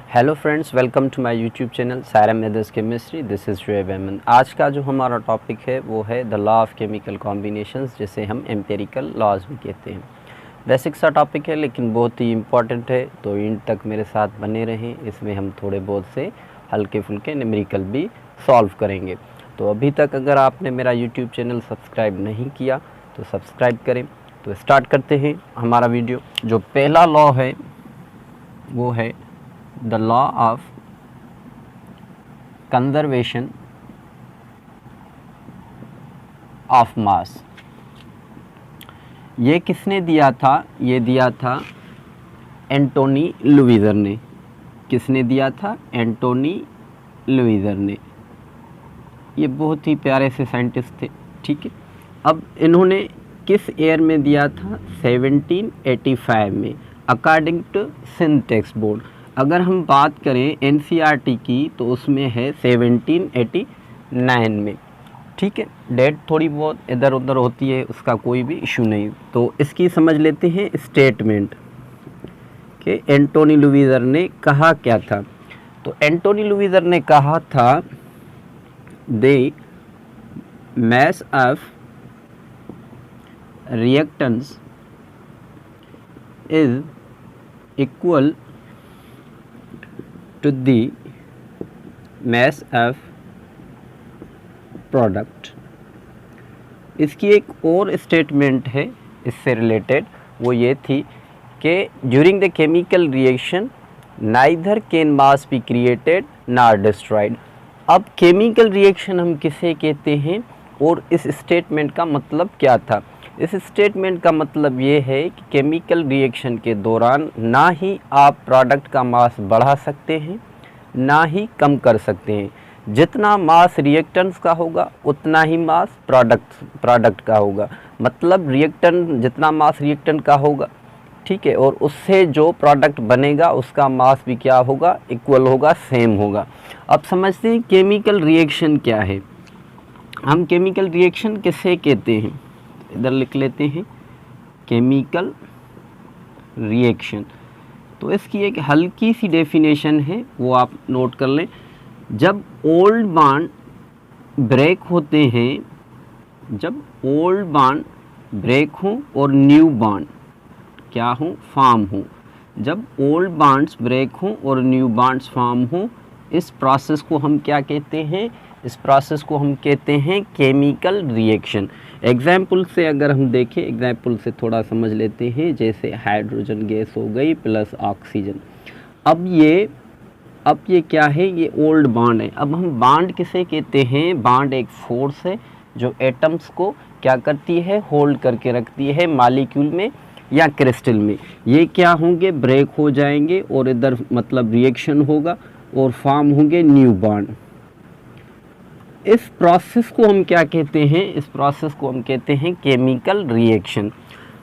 Hello friends, welcome to my YouTube channel Saira methods chemistry. This is Shoaib Ahmed. आज का जो हमारा टॉपिक है वो है the law of chemical combinations, जिसे हम एम्पिरिकल लॉज भी कहते हैं। बेसिक सा टॉपिक है लेकिन बहुत ही इम्पॉर्टेंट है, तो इन तक मेरे साथ बने रहें। इसमें हम थोड़े बहुत से हल्के फुल्के न्यूमेरिकल भी सॉल्व करेंगे। तो अभी तक अगर आपने मेरा यूट्यूब चैनल सब्सक्राइब नहीं किया तो सब्सक्राइब करें। तो स्टार्ट करते हैं हमारा वीडियो। जो पहला लॉ है वो है the law of conservation of mass। ये किसने दिया था? ये दिया था एंटोनी लुइजर ने। किसने दिया था? एंटोनी लुइजर ने। ये बहुत ही प्यारे से साइंटिस्ट थे। ठीक है, अब इन्होंने किस ईयर में दिया था? 1785 में, according to Sindh text board. अगर हम बात करें एनसीईआरटी की तो उसमें है 1789 में। ठीक है, डेट थोड़ी बहुत इधर उधर होती है, उसका कोई भी इशू नहीं। तो इसकी समझ लेते हैं स्टेटमेंट कि एंटोनी लुइजर ने कहा क्या था। तो एंटोनी लुइजर ने कहा था the mass of reactants is equal to the mass of product। इसकी एक और स्टेटमेंट है इससे रिलेटेड, वो ये थी कि during the chemical reaction neither can mass be created nor destroyed. अब केमिकल रिएक्शन हम किसे कहते हैं और इस स्टेटमेंट का मतलब क्या था? इस स्टेटमेंट का मतलब ये है कि केमिकल रिएक्शन के दौरान ना ही आप प्रोडक्ट का मास बढ़ा सकते हैं ना ही कम कर सकते हैं। जितना मास रिएक्टेंट्स का होगा उतना ही मास प्रोडक्ट का होगा। मतलब रिएक्टेंट जितना मास रिएक्टेंट का होगा, ठीक है, और उससे जो प्रोडक्ट बनेगा उसका मास भी क्या होगा? इक्वल होगा, सेम होगा। अब समझते हैं केमिकल रिएक्शन क्या है। हम केमिकल रिएक्शन किसे कहते हैं? इधर लिख लेते हैं केमिकल रिएक्शन। तो इसकी एक हल्की सी डेफिनेशन है, वो आप नोट कर लें। जब ओल्ड बॉन्ड ब्रेक होते हैं, जब ओल्ड बॉन्ड ब्रेक हो और न्यू बॉन्ड क्या हो? फॉर्म हो। जब ओल्ड बॉन्ड्स ब्रेक हो और न्यू बॉन्ड्स फॉर्म हो, इस प्रोसेस को हम क्या कहते हैं? इस प्रोसेस को हम कहते हैं केमिकल रिएक्शन। एग्जाम्पल से अगर हम देखें, एग्जाम्पल से थोड़ा समझ लेते हैं। जैसे हाइड्रोजन गैस हो गई प्लस ऑक्सीजन। अब ये क्या है? ये ओल्ड बॉन्ड है। अब हम बॉन्ड किसे कहते हैं? बॉन्ड एक फोर्स है जो एटम्स को क्या करती है? होल्ड करके रखती है मॉलिक्यूल में या क्रिस्टल में। ये क्या होंगे? ब्रेक हो जाएंगे और इधर मतलब रिएक्शन होगा और फॉर्म होंगे न्यू बॉन्ड। इस प्रोसेस को हम क्या कहते हैं? इस प्रोसेस को हम कहते हैं केमिकल रिएक्शन।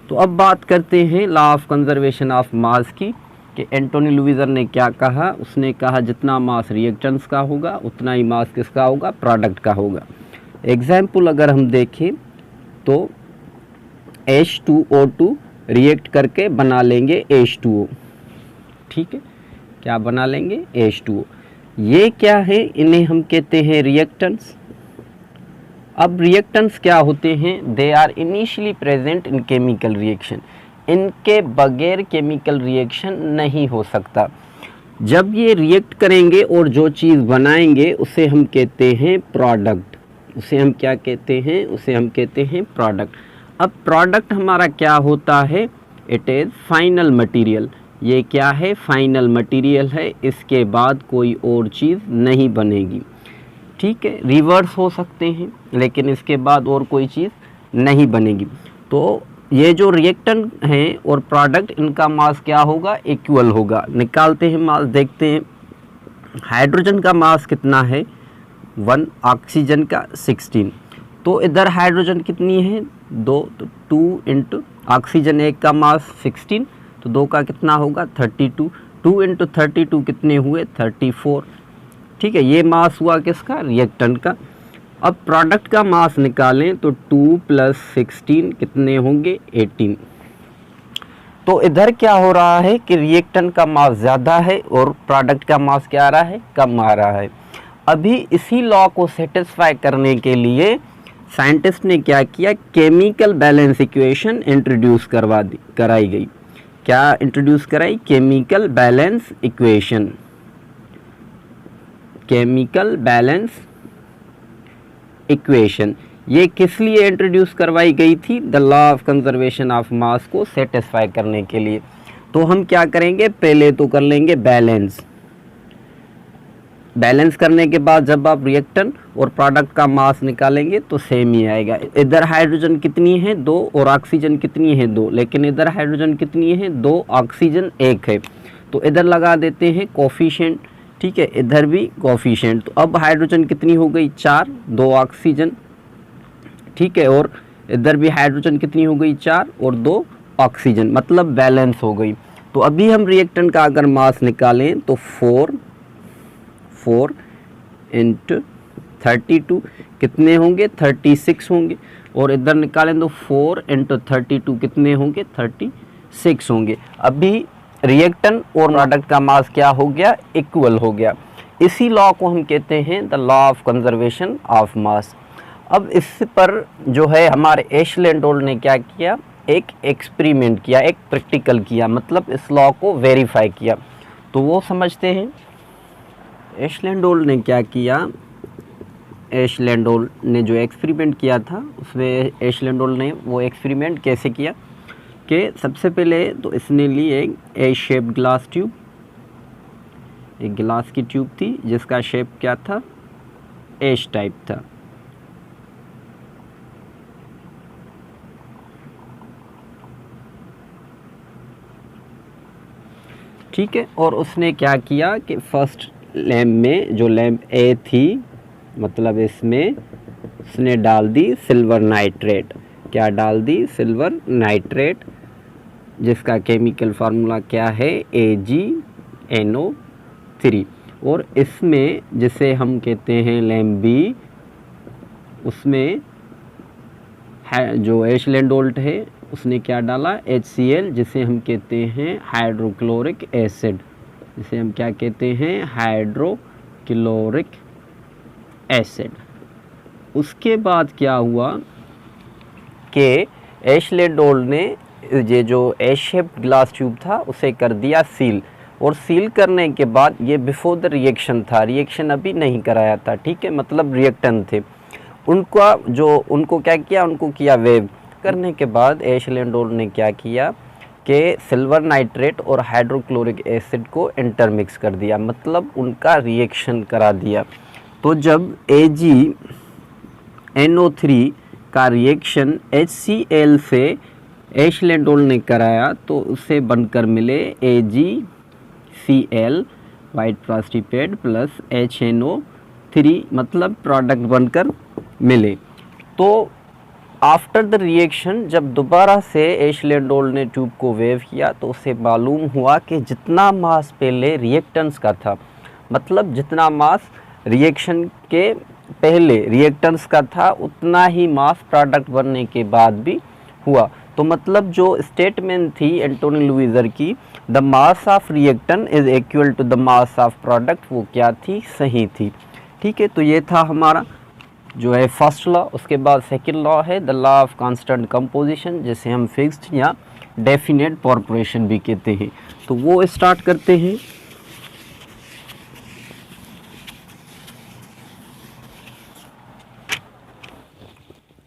तो अब बात करते हैं law of conservation of mass की, कि एंटोनी लुइजर ने क्या कहा। उसने कहा जितना मास रिएक्टेंट्स का होगा उतना ही मास किसका होगा? प्रोडक्ट का होगा। एग्जाम्पल अगर हम देखें तो H2O2 रिएक्ट करके बना लेंगे H2O। ठीक है, क्या बना लेंगे? H2O। ये क्या है? इन्हें हम कहते हैं रिएक्टेंट्स। अब रिएक्टेंट्स क्या होते हैं? They are initially present in chemical reaction. इनके बगैर केमिकल रिएक्शन नहीं हो सकता। जब ये रिएक्ट करेंगे और जो चीज़ बनाएंगे उसे हम कहते हैं प्रोडक्ट। उसे हम क्या कहते हैं? उसे हम कहते हैं प्रोडक्ट। अब प्रोडक्ट हमारा क्या होता है? It is final material. ये क्या है? फाइनल मटेरियल है। इसके बाद कोई और चीज़ नहीं बनेगी। ठीक है, रिवर्स हो सकते हैं लेकिन इसके बाद और कोई चीज़ नहीं बनेगी। तो ये जो रिएक्टेंट हैं और प्रोडक्ट, इनका मास क्या होगा? इक्वल होगा। निकालते हैं मास, देखते हैं। हाइड्रोजन का मास कितना है? 1, ऑक्सीजन का 16। तो इधर हाइड्रोजन कितनी है? 2, तो 2 इंटू ऑक्सीजन एक का मास 16, तो 2 का कितना होगा? 32। 2 इंटू 32 कितने हुए? 34। ठीक है, ये मास हुआ किसका? रिएक्टेंट का। अब प्रोडक्ट का मास निकालें तो 2 + 16 कितने होंगे? 18। तो इधर क्या हो रहा है कि रिएक्टेंट का मास ज़्यादा है और प्रोडक्ट का मास क्या आ रहा है, कम आ रहा है। अभी इसी लॉ को सेटिस्फाई करने के लिए साइंटिस्ट ने क्या किया, केमिकल बैलेंस इक्वेशन इंट्रोड्यूस कराई गई। क्या इंट्रोड्यूस कराई, chemical balance equation. Chemical balance equation ये किस लिए इंट्रोड्यूस करवाई गई थी, the law of conservation of mass को सेटिस्फाई करने के लिए। तो हम क्या करेंगे, पहले तो कर लेंगे बैलेंस। बैलेंस करने के बाद जब आप रिएक्टेंट और प्रोडक्ट का मास निकालेंगे तो सेम ही आएगा। इधर हाइड्रोजन कितनी है, 2, और ऑक्सीजन कितनी है, 2, लेकिन इधर हाइड्रोजन कितनी है, 2, ऑक्सीजन 1 है। तो इधर लगा देते हैं कोफिशिएंट, ठीक है, इधर भी कोफिशिएंट। तो अब हाइड्रोजन कितनी हो गई, 4, 2 ऑक्सीजन, ठीक है, और इधर भी हाइड्रोजन कितनी हो गई, 4 और 2 ऑक्सीजन, मतलब बैलेंस हो गई। तो अभी हम रिएक्टेंट का अगर मास निकालें तो 4 × 32 कितने होंगे, 36 होंगे, और इधर निकालें तो 4 × 32 कितने होंगे, 36 होंगे। अभी रिएक्टेंट और प्रोडक्ट का मास क्या हो गया, इक्वल हो गया। इसी लॉ को हम कहते हैं the law of conservation of mass. अब इस पर जो है हमारे एशले एंड ओल्ड ने क्या किया, एक एक्सपेरिमेंट किया, एक प्रैक्टिकल किया, मतलब इस लॉ को वेरीफाई किया। तो वो समझते हैं। एशले एंड ओल्ड ने क्या किया, एशले एंड ओल्ड ने जो एक्सपेरिमेंट किया था उसमें एशले एंड ओल्ड ने वो एक्सपेरिमेंट कैसे किया कि सबसे पहले तो इसने ली एक ए शेप्ड ग्लास ट्यूब, एक गिलास की ट्यूब थी जिसका शेप क्या था, एश टाइप था। ठीक है, और उसने क्या किया कि फर्स्ट लैम्प में, जो लैम्प ए थी, मतलब इसमें उसने डाल दी सिल्वर नाइट्रेट। क्या डाल दी, सिल्वर नाइट्रेट, जिसका केमिकल फार्मूला क्या है, AgNO3। और इसमें जिसे हम कहते हैं लैम्प बी, उसमें है जो एशले एंड ओल्ड है उसने क्या डाला, HCl, जिसे हम कहते हैं हाइड्रोक्लोरिक एसिड, जिसे हम क्या कहते हैं, हाइड्रोक्लोरिक एसिड। उसके बाद क्या हुआ कि एशले एंड ओल्ड ने ये जो एश शेप्ड ग्लास ट्यूब था उसे कर दिया सील, और सील करने के बाद ये बिफोर द रिएक्शन था, रिएक्शन अभी नहीं कराया था, ठीक है, मतलब रिएक्टेंट थे, उनको क्या किया, उनको किया वेव करने के बाद एशले एंड ओल्ड ने क्या किया कि सिल्वर नाइट्रेट और हाइड्रोक्लोरिक एसिड को इंटरमिक्स कर दिया, मतलब उनका रिएक्शन करा दिया। तो जब AgNO3 का रिएक्शन HCl से एशले एंड ओल्ड ने कराया तो उससे बनकर मिले AgCl वाइट प्लास्टिपेड प्लस HNO3, मतलब प्रोडक्ट बनकर मिले। तो आफ्टर द रिएक्शन जब दोबारा से एशले एंड ओल्ड ने ट्यूब को वेव किया तो उसे मालूम हुआ कि जितना मास पहले रिएक्टेंट्स का था, मतलब जितना मास रिएक्शन के पहले रिएक्टेंट्स का था उतना ही मास प्रोडक्ट बनने के बाद भी हुआ। तो मतलब जो स्टेटमेंट थी एंटोनी लुइजर की, the mass of reactant is equal to the mass of product, वो क्या थी, सही थी। ठीक है, तो ये था हमारा जो है फर्स्ट लॉ। उसके बाद सेकंड लॉ है the law of constant composition, जिसे हम फिक्स्ड या डेफिनेट कॉर्पोरेशन भी कहते हैं। तो वो स्टार्ट करते हैं।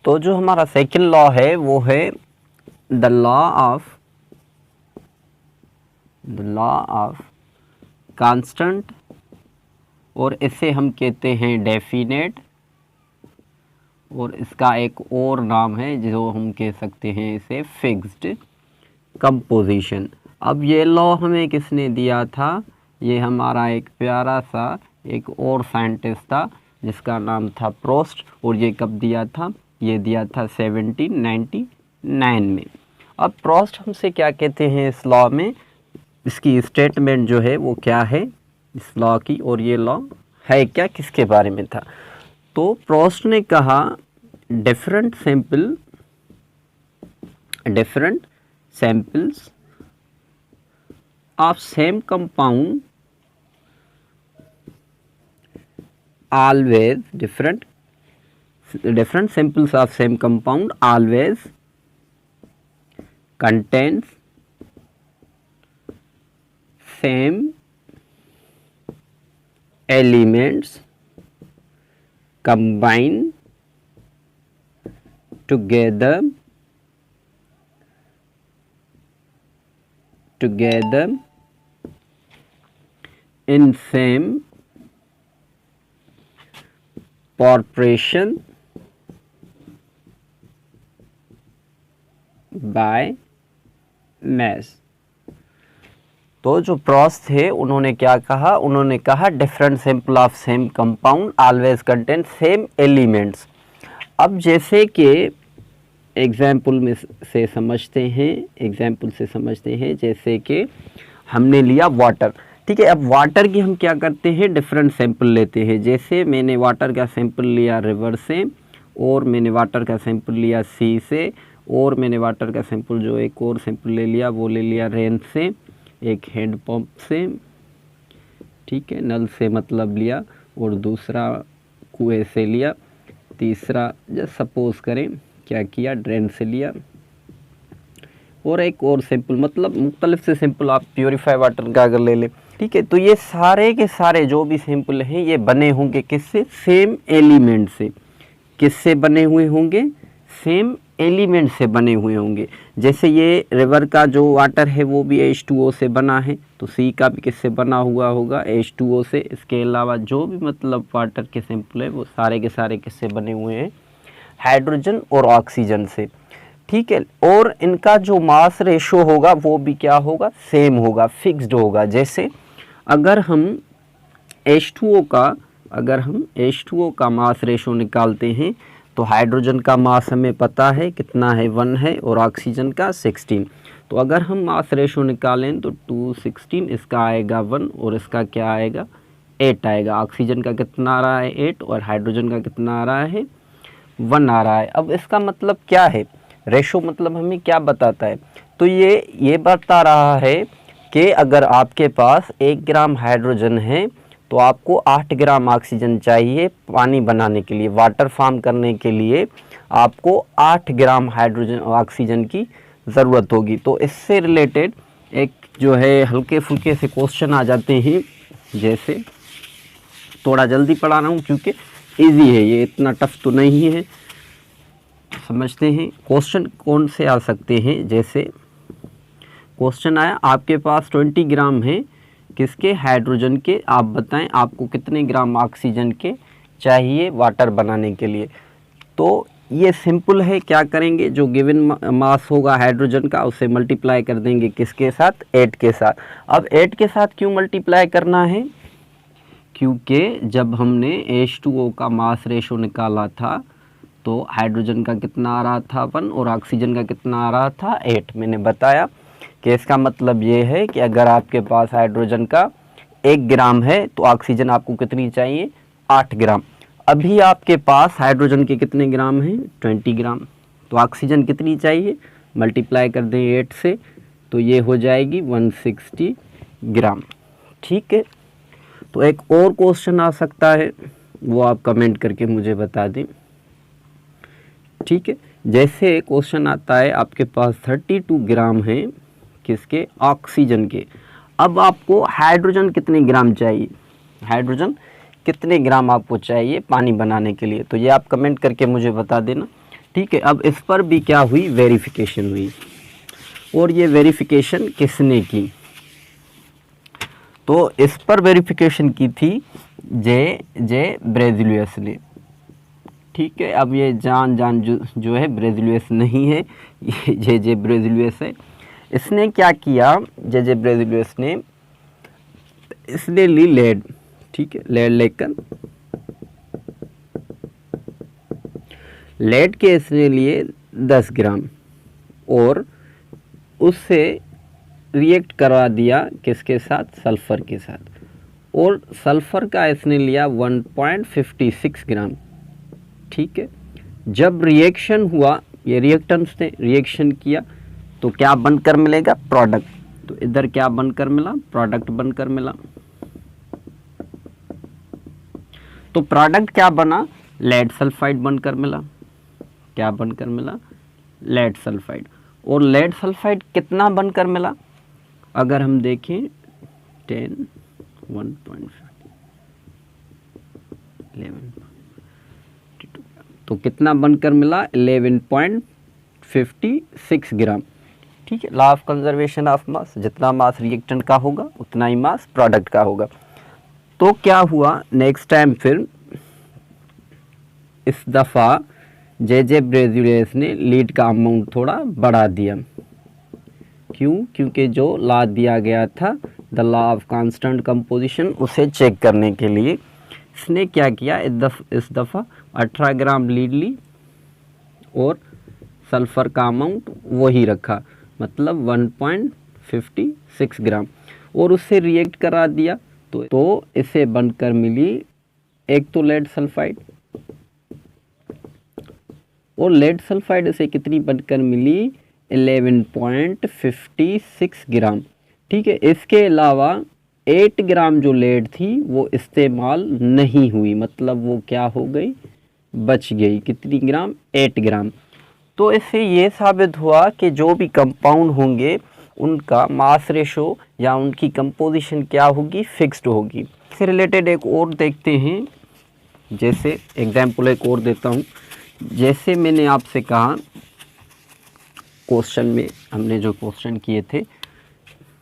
तो जो हमारा सेकंड लॉ है वो है द लॉ ऑफ कांस्टेंट, और इसे हम कहते हैं डेफिनेट, और इसका एक और नाम है जो हम कह सकते हैं इसे फिक्स्ड कंपोजिशन। अब ये लॉ हमें किसने दिया था, ये हमारा एक प्यारा सा एक और साइंटिस्ट था जिसका नाम था प्रोस्ट, और ये कब दिया था, ये दिया था 1799 में। अब प्रोस्ट हमसे क्या कहते हैं इस लॉ में, इसकी स्टेटमेंट जो है वो क्या है इस लॉ की, और ये लॉ है क्या, किसके बारे में था। तो प्रोस्ट ने कहा different samples of same compound always different samples of same compound always contains same elements combined together in same proportion by mass। तो जो प्रॉस थे उन्होंने क्या कहा, उन्होंने कहा different sample of same compound always contain same elements. अब जैसे कि एग्जाम्पल में से समझते हैं, जैसे कि हमने लिया वाटर, ठीक है। अब वाटर की हम क्या करते हैं, डिफरेंट सैंपल लेते हैं। जैसे मैंने वाटर का सैंपल लिया रिवर से, और मैंने वाटर का सैंपल लिया सी से, और मैंने वाटर का सैंपल जो एक और सैंपल ले लिया वो ले लिया रेन से, एक हैंड पंप से, ठीक है, नल से मतलब लिया, और दूसरा कुएं से लिया, तीसरा जस्ट सपोज करें क्या किया ड्रेन से लिया, और एक और सैंपल, मतलब मुख्तलिफ से सैंपल आप प्योरीफाई वाटर का अगर ले लें, ठीक है। तो ये सारे के सारे जो भी सैंपल हैं ये बने होंगे किससे, सेम एलिमेंट से। किससे बने हुए होंगे, सेम एलिमेंट से बने हुए होंगे। जैसे ये रिवर का जो वाटर है वो भी H2O से बना है, तो सी का भी किससे बना हुआ होगा, H2O से। इसके अलावा जो भी मतलब वाटर के सैंपल है वो सारे के सारे किससे बने हुए हैं, हाइड्रोजन और ऑक्सीजन से, ठीक है। और इनका जो मास रेशो होगा वो भी क्या होगा, सेम होगा, फिक्स्ड होगा। जैसे अगर हम H2O का मास रेशो निकालते हैं तो हाइड्रोजन का मास हमें पता है कितना है, 1 है, और ऑक्सीजन का 16। तो अगर हम मास रेशो निकालें तो 216, इसका आएगा 1 और इसका क्या आएगा 8 आएगा। ऑक्सीजन का कितना आ रहा है 8 और हाइड्रोजन का कितना आ रहा है 1 आ रहा है। अब इसका मतलब क्या है, रेशो मतलब हमें क्या बताता है, तो ये बता रहा है कि अगर आपके पास 1 ग्राम हाइड्रोजन है तो आपको 8 ग्राम ऑक्सीजन चाहिए पानी बनाने के लिए, वाटर फॉर्म करने के लिए आपको 8 ग्राम हाइड्रोजन ऑक्सीजन की ज़रूरत होगी। तो इससे रिलेटेड एक जो है हल्के फुल्के से क्वेश्चन आ जाते हैं। जैसे थोड़ा जल्दी पढ़ा रहा हूँ क्योंकि इजी है, ये इतना टफ तो नहीं है। समझते हैं क्वेश्चन कौन से आ सकते हैं। जैसे क्वेश्चन आया आपके पास 20 ग्राम है किसके, हाइड्रोजन के, आप बताएं आपको कितने ग्राम ऑक्सीजन के चाहिए वाटर बनाने के लिए। तो ये सिंपल है, क्या करेंगे, जो गिवन मास होगा हाइड्रोजन का उसे मल्टीप्लाई कर देंगे किसके साथ, 8 के साथ। अब 8 के साथ क्यों मल्टीप्लाई करना है, क्योंकि जब हमने H2O का मास रेशो निकाला था तो हाइड्रोजन का कितना आ रहा था 1 और ऑक्सीजन का कितना आ रहा था 8। मैंने बताया कि इसका मतलब ये है कि अगर आपके पास हाइड्रोजन का 1 ग्राम है तो ऑक्सीजन आपको कितनी चाहिए 8 ग्राम। अभी आपके पास हाइड्रोजन के कितने ग्राम हैं 20 ग्राम, तो ऑक्सीजन कितनी चाहिए, मल्टीप्लाई कर दें 8 से तो ये हो जाएगी 160 ग्राम। ठीक है, तो एक और क्वेश्चन आ सकता है वो आप कमेंट करके मुझे बता दें। ठीक है, जैसे क्वेश्चन आता है आपके पास 32 ग्राम है किसके, ऑक्सीजन के। अब आपको हाइड्रोजन कितने ग्राम चाहिए, हाइड्रोजन कितने ग्राम आपको चाहिए पानी बनाने के लिए, तो ये आप कमेंट करके मुझे बता देना। ठीक है, अब इस पर भी क्या हुई, वेरिफिकेशन हुई। और ये वेरिफिकेशन किसने की, तो इस पर वेरिफिकेशन की थी जे ब्रेजिलियस ने। ठीक है, अब ये जान जो है ब्रेजिलियस नहीं है, ये जे ब्रेजिलियस है। इसने क्या किया, जे ब्रेजिलियस ने, इसने ली लेड। ठीक है, लेड लेकर लेड के इसने लिए 10 ग्राम और उससे रिएक्ट करवा दिया किसके साथ, सल्फ़र के साथ, और सल्फ़र का इसने लिया 1.56 ग्राम। ठीक है, जब रिएक्शन हुआ, ये रिएक्टेंट्स ने रिएक्शन किया तो क्या बनकर मिलेगा, प्रोडक्ट। तो इधर क्या बनकर मिला, प्रोडक्ट बनकर मिला। तो प्रोडक्ट क्या बना, लेड सल्फाइड बनकर मिला। क्या बनकर मिला, लेड सल्फाइड। और लेड सल्फाइड कितना बनकर मिला, अगर हम देखें 10 1.5 11 तो कितना बनकर मिला, 11.56 ग्राम। ठीक है, law of conservation of mass, जितना मास रिएक्टेंट का होगा उतना ही मास प्रोडक्ट का होगा। तो क्या हुआ, नेक्स्ट टाइम फिर इस दफ़ा जे ब्रेजुलियस ने लीड का अमाउंट थोड़ा बढ़ा दिया। क्यों, क्योंकि जो लॉ दिया गया था the law of constant composition, उसे चेक करने के लिए इसने क्या किया, इस दफ़ा 18 ग्राम लीड ली और सल्फ़र का अमाउंट वही रखा, मतलब 1.56 ग्राम, और उससे रिएक्ट करा दिया। तो इसे बनकर मिली एक तो लेड सल्फाइड, और लेड सल्फाइड से कितनी बनकर मिली, 11.56 ग्राम। ठीक है, इसके अलावा 8 ग्राम जो लेड थी वो इस्तेमाल नहीं हुई, मतलब वो क्या हो गई, बच गई। कितनी ग्राम, 8 ग्राम। तो इससे ये साबित हुआ कि जो भी कंपाउंड होंगे उनका मास रेशो या उनकी कंपोजिशन क्या होगी, फिक्स्ड होगी। इससे रिलेटेड एक और देखते हैं, जैसे एग्जाम्पल एक और देता हूँ। जैसे मैंने आपसे कहा क्वेश्चन में, हमने जो क्वेश्चन किए थे,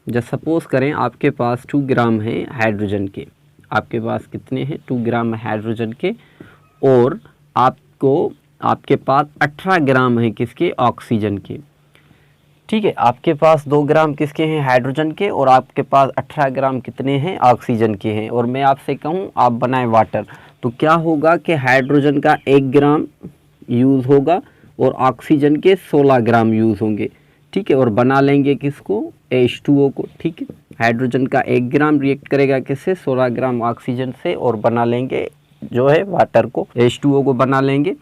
जब सपोज़ करें आपके पास 2 ग्राम है हाइड्रोजन के, आपके पास कितने हैं, 2 ग्राम हाइड्रोजन के, और आपके पास 18 ग्राम है किसके, ऑक्सीजन के। ठीक है, आपके पास 2 ग्राम किसके हैं, हाइड्रोजन के, और आपके पास 18 ग्राम कितने हैं, ऑक्सीजन के हैं। और मैं आपसे कहूँ आप बनाएं वाटर, तो क्या होगा कि हाइड्रोजन का 1 ग्राम यूज़ होगा और ऑक्सीजन के 16 ग्राम यूज़ होंगे। ठीक है, और बना लेंगे किसको, H2O को। ठीक है, हाइड्रोजन का 1 ग्राम रिएक्ट करेगा किससे, 16 ग्राम ऑक्सीजन से, और बना लेंगे जो है वाटर को, H2O को बना लेंगे।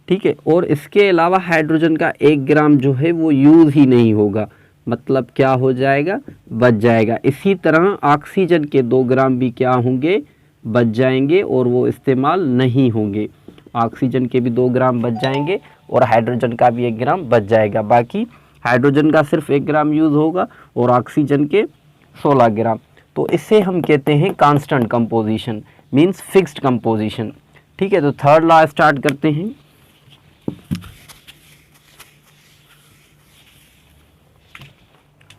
ठीक है, और इसके अलावा हाइड्रोजन का 1 ग्राम जो है वो यूज़ ही नहीं होगा, मतलब क्या हो जाएगा, बच जाएगा। इसी तरह ऑक्सीजन के 2 ग्राम भी क्या होंगे, बच जाएंगे, और वो इस्तेमाल नहीं होंगे। ऑक्सीजन के भी 2 ग्राम बच जाएंगे और हाइड्रोजन का भी 1 ग्राम बच जाएगा। बाकी हाइड्रोजन का सिर्फ 1 ग्राम यूज़ होगा और ऑक्सीजन के 16 ग्राम। तो इससे हम कहते हैं constant composition, means fixed composition. ठीक है, तो थर्ड लॉ स्टार्ट करते हैं।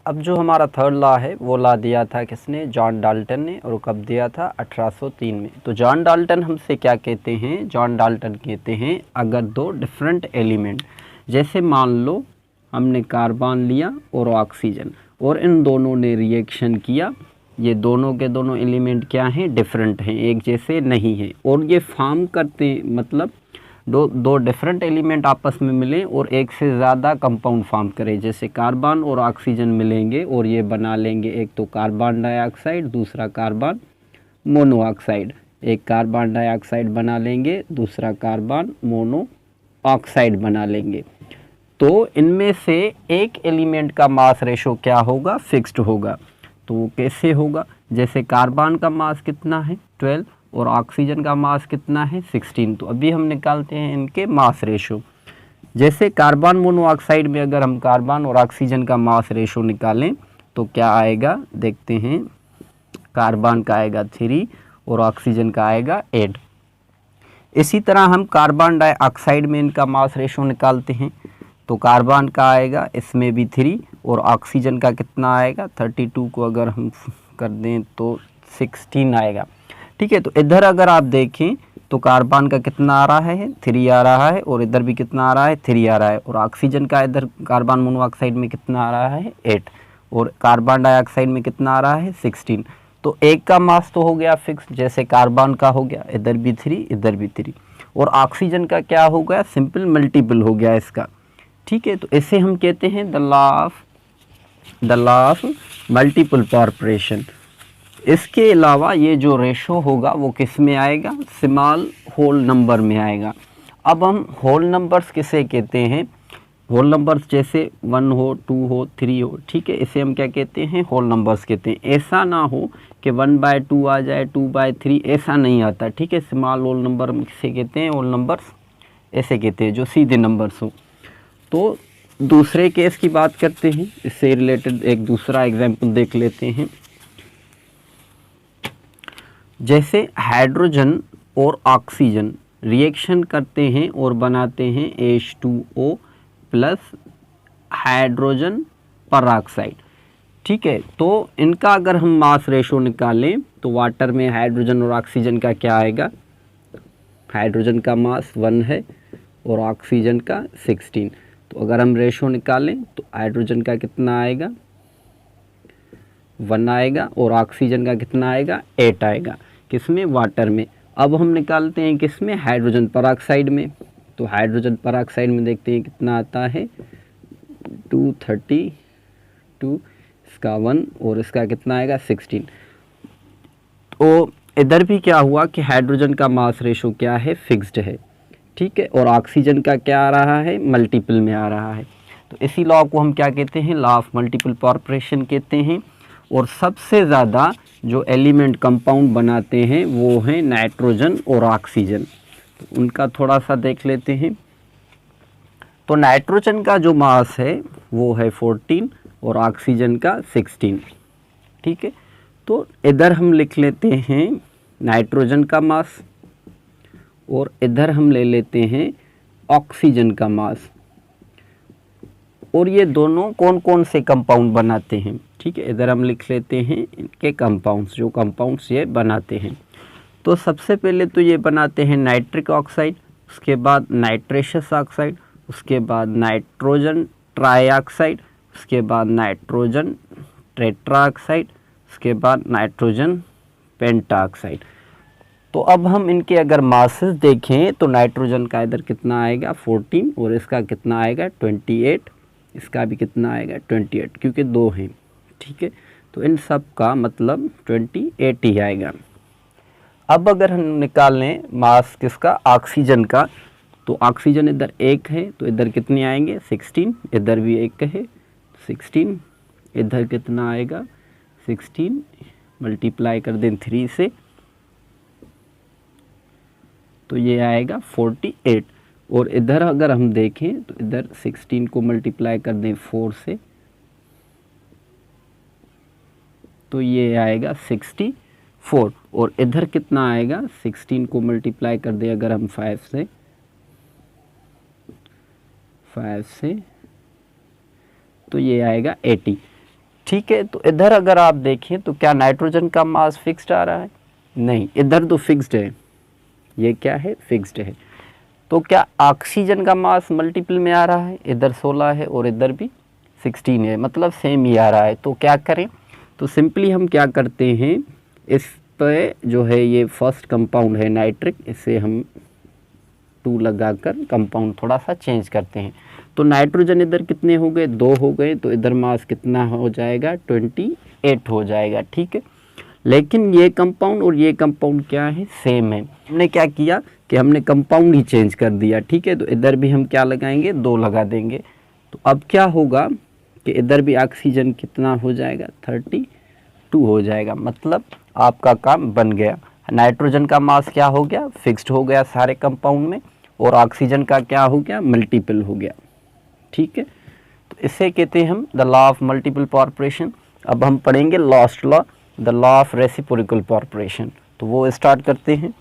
अब जो हमारा थर्ड लॉ है वो लॉ दिया था किसने, जॉन डाल्टन ने, और कब दिया था, 1803 में। तो जॉन डाल्टन हमसे क्या कहते हैं, जॉन डाल्टन कहते हैं अगर 2 डिफरेंट एलिमेंट, जैसे मान लो हमने कार्बन लिया और ऑक्सीजन, और इन दोनों ने रिएक्शन किया, ये दोनों के दोनों एलिमेंट क्या हैं, डिफरेंट हैं, एक जैसे नहीं हैं, और ये फॉर्म करते, मतलब दो डिफरेंट एलिमेंट आपस में मिलें और एक से ज़्यादा कंपाउंड फॉर्म करें। जैसे कार्बन और ऑक्सीजन मिलेंगे और ये बना लेंगे एक तो कार्बन डाइऑक्साइड, दूसरा कार्बन मोनोऑक्साइड। एक कार्बन डाइऑक्साइड बना लेंगे, दूसरा कार्बन मोनोऑक्साइड बना लेंगे। तो इनमें से एक एलिमेंट का मास रेशो क्या होगा, फिक्स्ड होगा। तो कैसे होगा, जैसे कार्बन का मास कितना है, 12, और ऑक्सीजन का मास कितना है, 16। तो अभी हम निकालते हैं इनके मास रेशो। जैसे कार्बन मोनोऑक्साइड में अगर हम कार्बन और ऑक्सीजन का मास रेशो निकालें तो क्या आएगा, देखते हैं। कार्बन का आएगा 3 और ऑक्सीजन का आएगा 8। इसी तरह हम कार्बन डाइऑक्साइड में इनका मास रेशो निकालते हैं तो कार्बन का आएगा इसमें भी 3 और ऑक्सीजन का कितना आएगा, 32 को अगर हम कर दें तो 16 आएगा। ठीक है, तो इधर अगर आप देखें तो कार्बन का कितना आ रहा है, 3 आ रहा है, और इधर भी कितना आ रहा है, 3 आ रहा है, और ऑक्सीजन का इधर कार्बन मोनोऑक्साइड में कितना आ रहा है, 8, और कार्बन डाइऑक्साइड में कितना आ रहा है, 16। तो एक का मास तो हो गया फिक्स, जैसे कार्बन का हो गया, इधर भी 3 इधर भी 3, और ऑक्सीजन का क्या हो गया, सिंपल मल्टीपल हो गया इसका। ठीक है, तो इसे हम कहते हैं द लॉ ऑफ मल्टीपल पार्परेशन। इसके अलावा ये जो रेशो होगा वो किस में आएगा, स्मॉल होल नंबर में आएगा। अब हम होल नंबर्स किसे कहते हैं, होल नंबर्स जैसे 1 हो, 2 हो, 3 हो, ठीक है, इसे हम क्या कहते हैं, होल नंबर्स कहते हैं। ऐसा ना हो कि 1/2 आ जाए, 2/3, ऐसा नहीं आता, ठीक है। स्मॉल होल नंबर किसे कहते हैं, होल नंबर्स ऐसे कहते हैं जो सीधे नंबर्स हो। तो दूसरे केस की बात करते हैं, इससे रिलेटेड एक दूसरा एग्जाम्पल देख लेते हैं। जैसे हाइड्रोजन और ऑक्सीजन रिएक्शन करते हैं और बनाते हैं H2O प्लस हाइड्रोजन परऑक्साइड, ठीक है। तो इनका अगर हम मास रेशो निकालें तो वाटर में हाइड्रोजन और ऑक्सीजन का क्या आएगा, हाइड्रोजन का मास 1 है और ऑक्सीजन का 16। तो अगर हम रेशो निकालें तो हाइड्रोजन का कितना आएगा, 1 आएगा और ऑक्सीजन का कितना आएगा, 8 आएगा, किसमें, वाटर में। अब हम निकालते हैं किसमें, हाइड्रोजन परऑक्साइड में। तो हाइड्रोजन परऑक्साइड में देखते हैं कितना आता है, 232, इसका 1 और इसका कितना आएगा, 16। तो इधर भी क्या हुआ कि हाइड्रोजन का मास रेशो क्या है, फिक्स्ड है, ठीक है, और ऑक्सीजन का क्या आ रहा है, मल्टीपल में आ रहा है। तो इसी लॉ को हम क्या कहते हैं, लॉ ऑफ मल्टीपल पार्परेशन कहते हैं। और सबसे ज़्यादा जो एलिमेंट कंपाउंड बनाते हैं वो हैं नाइट्रोजन और ऑक्सीजन। तो उनका थोड़ा सा देख लेते हैं। तो नाइट्रोजन का जो मास है वो है 14 और ऑक्सीजन का 16, ठीक है। तो इधर हम लिख लेते हैं नाइट्रोजन का मास और इधर हम ले लेते हैं ऑक्सीजन का मास। और ये दोनों कौन कौन से कंपाउंड बनाते हैं, ठीक है। इधर हम लिख लेते हैं इनके कंपाउंड्स, जो कंपाउंड्स ये बनाते हैं। तो सबसे पहले तो ये बनाते हैं नाइट्रिक ऑक्साइड, उसके बाद नाइट्रेशस ऑक्साइड, उसके बाद नाइट्रोजन ट्राईऑक्साइड, उसके बाद नाइट्रोजन टेट्राऑक्साइड, उसके बाद नाइट्रोजन पेंटाऑक्साइड। तो अब हम इनके अगर मासेस देखें तो नाइट्रोजन का इधर कितना आएगा, 14, और इसका कितना आएगा, 28, इसका भी कितना आएगा, 28, क्योंकि 2 हैं, ठीक है। तो इन सब का मतलब 28 ही आएगा। अब अगर हम निकाल लें मास किसका, ऑक्सीजन का, तो ऑक्सीजन इधर 1 है तो इधर कितने आएंगे, 16, इधर भी 1 है 16, इधर कितना आएगा, 16, मल्टीप्लाई कर दें 3 से तो ये आएगा 48। और इधर अगर हम देखें तो इधर 16 को मल्टीप्लाई कर दें 4 से तो ये आएगा 64। और इधर कितना आएगा, 16 को मल्टीप्लाई कर दें अगर हम 5 से तो ये आएगा 80, ठीक है। तो इधर अगर आप देखें तो क्या नाइट्रोजन का मास फिक्स्ड आ रहा है, नहीं, इधर तो फिक्स्ड है, ये क्या है, फिक्स्ड है। तो क्या ऑक्सीजन का मास मल्टीपल में आ रहा है, इधर 16 है और इधर भी 16 है, मतलब सेम ही आ रहा है। तो क्या करें, तो सिंपली हम क्या करते हैं, इस पे जो है ये फर्स्ट कंपाउंड है नाइट्रिक, इसे हम 2 लगाकर कंपाउंड थोड़ा सा चेंज करते हैं। तो नाइट्रोजन इधर कितने हो गए, 2 हो गए, तो इधर मास कितना हो जाएगा, 28 हो जाएगा, ठीक है। लेकिन ये कंपाउंड और ये कंपाउंड क्या है, सेम है। हमने क्या किया कि हमने कंपाउंड ही चेंज कर दिया, ठीक है। तो इधर भी हम क्या लगाएंगे, 2 लगा देंगे। तो अब क्या होगा कि इधर भी ऑक्सीजन कितना हो जाएगा, 32 हो जाएगा, मतलब आपका काम बन गया। नाइट्रोजन का मास क्या हो गया, फिक्स्ड हो गया सारे कंपाउंड में, और ऑक्सीजन का क्या हो गया, मल्टीपल हो गया, ठीक है। तो इसे कहते हैं हम the law of multiple proportion. अब हम पढ़ेंगे last law, the law of reciprocal proportion. तो वो स्टार्ट करते हैं।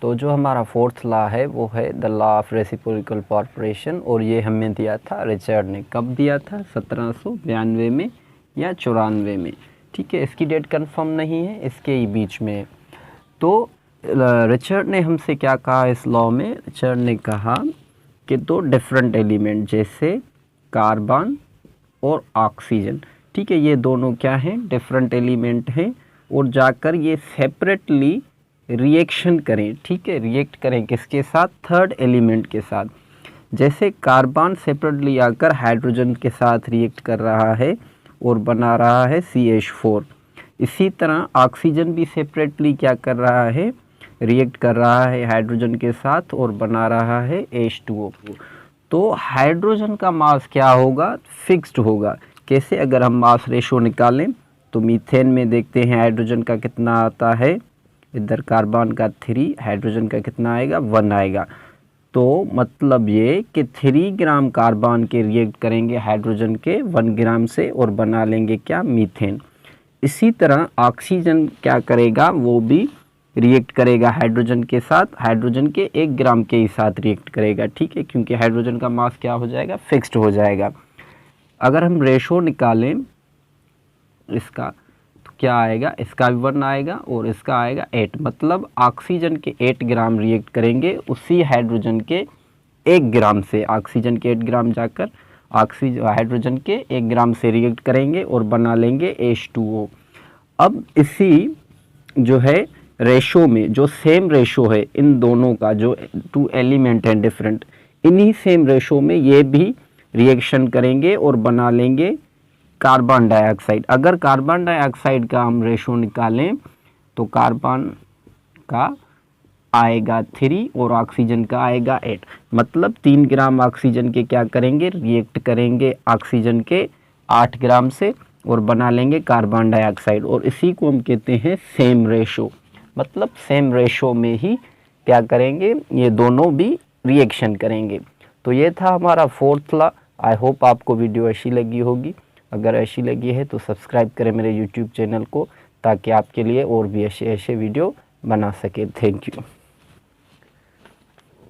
तो जो हमारा 4th लॉ है वो है द लॉ ऑफ रेसिप्रोकल पार्परेशन, और ये हमें दिया था रिचर्ड ने, कब दिया था, 1792 में या 94 में, ठीक है। इसकी डेट कंफर्म नहीं है, इसके ही बीच में। तो रिचर्ड ने हमसे क्या कहा इस लॉ में, रिचर्ड ने कहा कि 2 डिफरेंट एलिमेंट जैसे कार्बन और ऑक्सीजन, ठीक है, ये दोनों क्या हैं, डिफरेंट एलिमेंट हैं, और जाकर ये सेपरेटली रिएक्शन करें, ठीक है, रिएक्ट करें किसके साथ, थर्ड एलिमेंट के साथ। जैसे कार्बन सेपरेटली आकर हाइड्रोजन के साथ रिएक्ट कर रहा है और बना रहा है CH4, इसी तरह ऑक्सीजन भी सेपरेटली क्या कर रहा है, रिएक्ट कर रहा है हाइड्रोजन के साथ और बना रहा है H2O। तो हाइड्रोजन का मास क्या होगा, फिक्स्ड होगा। कैसे, अगर हम मास रेशो निकालें तो मीथेन में देखते हैं हाइड्रोजन का कितना आता है, इधर कार्बन का 3, हाइड्रोजन का कितना आएगा 1 आएगा। तो मतलब ये कि 3 ग्राम कार्बन के रिएक्ट करेंगे हाइड्रोजन के 1 ग्राम से और बना लेंगे क्या, मीथेन। इसी तरह ऑक्सीजन क्या करेगा, वो भी रिएक्ट करेगा हाइड्रोजन के साथ, हाइड्रोजन के 1 ग्राम के ही साथ रिएक्ट करेगा, ठीक है, क्योंकि हाइड्रोजन का मास क्या हो जाएगा, फिक्स्ड हो जाएगा। अगर हम रेशो निकालें इसका तो क्या आएगा, इसका भी 1 आएगा और इसका आएगा 8, मतलब ऑक्सीजन के 8 ग्राम रिएक्ट करेंगे उसी हाइड्रोजन के 1 ग्राम से, ऑक्सीजन के 8 ग्राम जाकर हाइड्रोजन के 1 ग्राम से रिएक्ट करेंगे और बना लेंगे H2O। अब इसी जो है रेशो में, जो सेम रेशो है इन दोनों का, जो 2 एलिमेंट हैं डिफरेंट, इन्हीं सेम रेशो में ये भी रिएक्शन करेंगे और बना लेंगे कार्बन डाइऑक्साइड। अगर कार्बन डाइऑक्साइड का हम रेशो निकालें तो कार्बन का आएगा 3 और ऑक्सीजन का आएगा 8, मतलब 3 ग्राम ऑक्सीजन के क्या करेंगे, रिएक्ट करेंगे ऑक्सीजन के 8 ग्राम से और बना लेंगे कार्बन डाइऑक्साइड। और इसी को हम कहते हैं सेम रेशो, मतलब सेम रेशो में ही क्या करेंगे, ये दोनों भी रिएक्शन करेंगे। तो ये था हमारा 4th लॉ। आई होप आपको वीडियो अच्छी लगी होगी। अगर अच्छी लगी है तो सब्सक्राइब करें मेरे यूट्यूब चैनल को, ताकि आपके लिए और भी ऐसे वीडियो बना सके। Thank you.